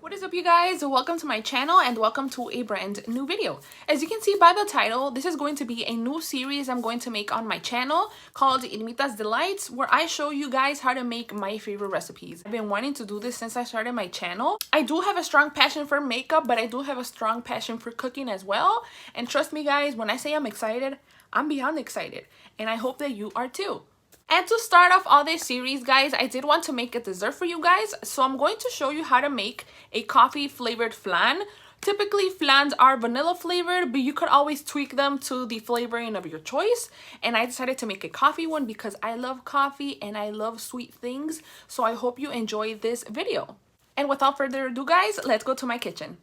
What is up, you guys? Welcome to my channel and welcome to a brand new video. As you can see by the title, this is going to be a new series I'm going to make on my channel called Irmita's Delights, where I show you guys how to make my favorite recipes. I've been wanting to do this since I started my channel. I do have a strong passion for makeup, but I do have a strong passion for cooking as well. And trust me, guys, when I say I'm excited, I'm beyond excited. And I hope that you are too. And to start off all this series, guys, I did want to make a dessert for you guys. So I'm going to show you how to make a coffee flavored flan. Typically, flans are vanilla flavored, but you could always tweak them to the flavoring of your choice. And I decided to make a coffee one because I love coffee and I love sweet things. So I hope you enjoy this video. And without further ado, guys, let's go to my kitchen.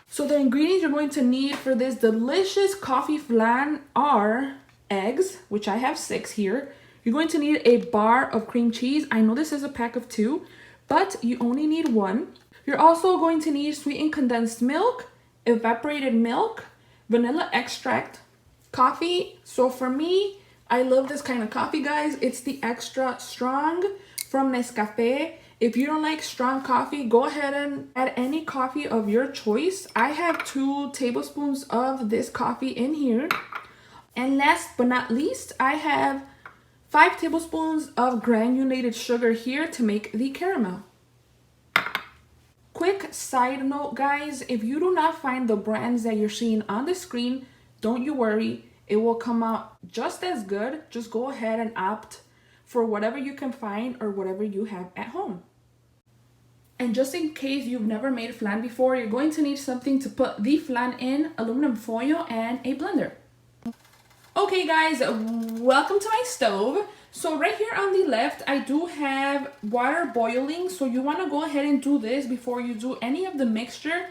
So the ingredients you're going to need for this delicious coffee flan are eggs, which I have 6 here. You're going to need a bar of cream cheese. I know this is a pack of 2, but you only need 1. You're also going to need sweetened condensed milk, evaporated milk, vanilla extract, coffee. So for me, I love this kind of coffee, guys. It's the extra strong from Nescafé. If you don't like strong coffee, go ahead and add any coffee of your choice. I have 2 tablespoons of this coffee in here. And last but not least, I have 5 tablespoons of granulated sugar here to make the caramel. Quick side note, guys, if you do not find the brands that you're seeing on the screen, don't you worry, it will come out just as good. Just go ahead and opt for whatever you can find or whatever you have at home. And just in case you've never made flan before, you're going to need something to put the flan in, aluminum foil, and a blender. Okay, guys, welcome to my stove. So right here on the left, I do have water boiling. So you want to go ahead and do this before you do any of the mixture.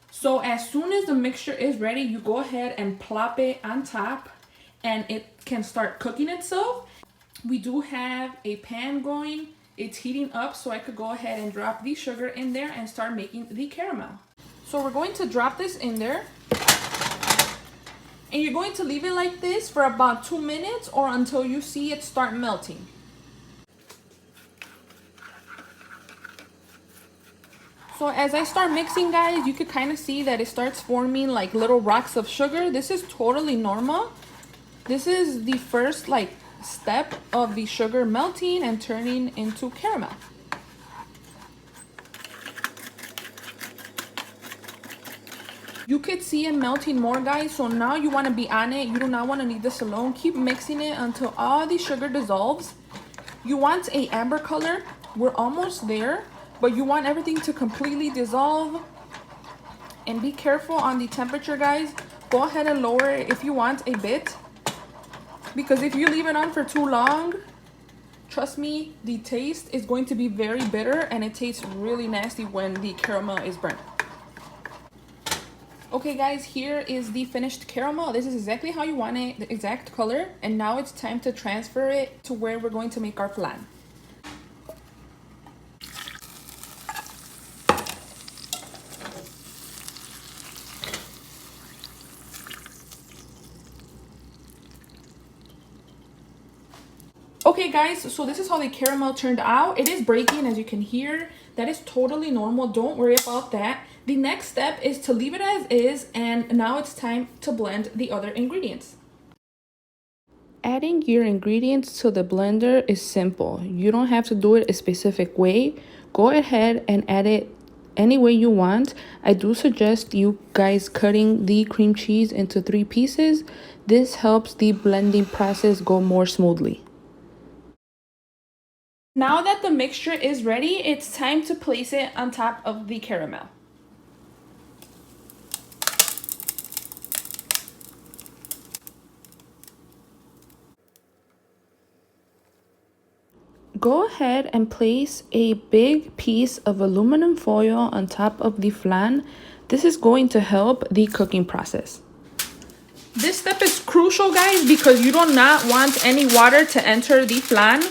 So as soon as the mixture is ready, you go ahead and plop it on top and it can start cooking itself. We do have a pan going. It's heating up, so I could go ahead and drop the sugar in there and start making the caramel. So we're going to drop this in there. And you're going to leave it like this for about 2 minutes or until you see it start melting. So as I start mixing, guys, you could kind of see that it starts forming like little rocks of sugar. This is totally normal. This is the first step of the sugar melting and turning into caramel. You could see it melting more, guys, so now you want to be on it. You do not want to leave this alone. Keep mixing it until all the sugar dissolves. You want a amber color. We're almost there, but you want everything to completely dissolve. And be careful on the temperature, guys. Go ahead and lower it if you want a bit, because if you leave it on for too long, trust me, the taste is going to be very bitter and it tastes really nasty when the caramel is burnt. Okay, guys, here is the finished caramel. This is exactly how you want it, the exact color. And now it's time to transfer it to where we're going to make our flan. Okay, guys, so this is how the caramel turned out. It is breaking, as you can hear. That is totally normal. Don't worry about that. The next step is to leave it as is, and now it's time to blend the other ingredients. Adding your ingredients to the blender is simple. You don't have to do it a specific way. Go ahead and add it any way you want. I do suggest you guys cutting the cream cheese into 3 pieces. This helps the blending process go more smoothly. Now that the mixture is ready, it's time to place it on top of the caramel. Go ahead and place a big piece of aluminum foil on top of the flan. This is going to help the cooking process. This step is crucial, guys, because you do not want any water to enter the flan.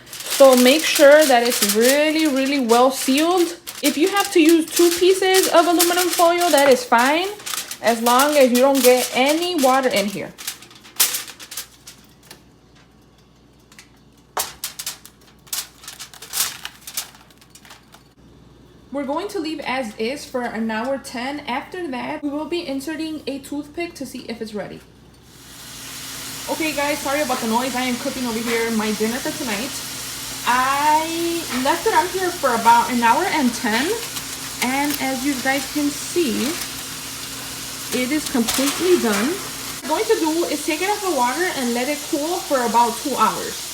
So make sure that it's really, really well sealed. If you have to use 2 pieces of aluminum foil, that is fine, as long as you don't get any water in here. We're going to leave as is for an hour 10. After that, we will be inserting a toothpick to see if it's ready. Okay guys, sorry about the noise. I am cooking over here my dinner for tonight. I left it on here for about an hour and 10. And as you guys can see, it is completely done. What I'm going to do is take it off the water and let it cool for about 2 hours.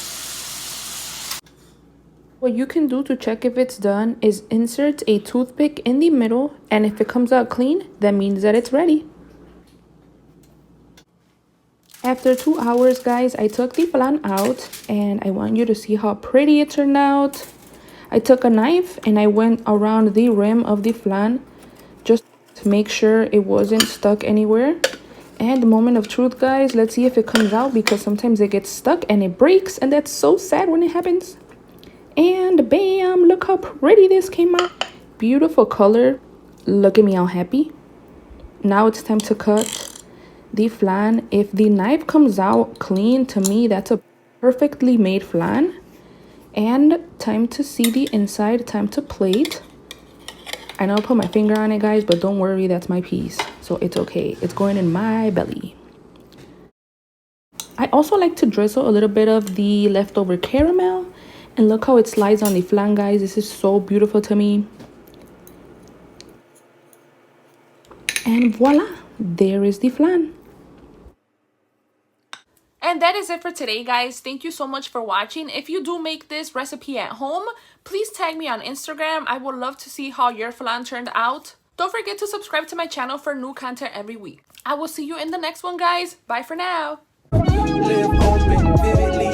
What you can do to check if it's done is insert a toothpick in the middle, and if it comes out clean, that means that it's ready. After 2 hours, guys, I took the flan out, and I want you to see how pretty it turned out. I took a knife and I went around the rim of the flan just to make sure it wasn't stuck anywhere. And the moment of truth, guys, let's see if it comes out, because sometimes it gets stuck and it breaks, and that's so sad when it happens. And bam, look how pretty this came out. Beautiful color. Look at me all happy. Now it's time to cut the flan. If the knife comes out clean, to me that's a perfectly made flan. And time to see the inside, time to plate. I know I put my finger on it, guys, but don't worry, that's my piece, so it's okay. It's going in my belly. I also like to drizzle a little bit of the leftover caramel. And look how it slides on the flan, guys. This is so beautiful to me. And voila, there is the flan. And that is it for today, guys. Thank you so much for watching. If you do make this recipe at home, please tag me on Instagram. I would love to see how your flan turned out. Don't forget to subscribe to my channel for new content every week. I will see you in the next one, guys. Bye for now. Live open, vividly.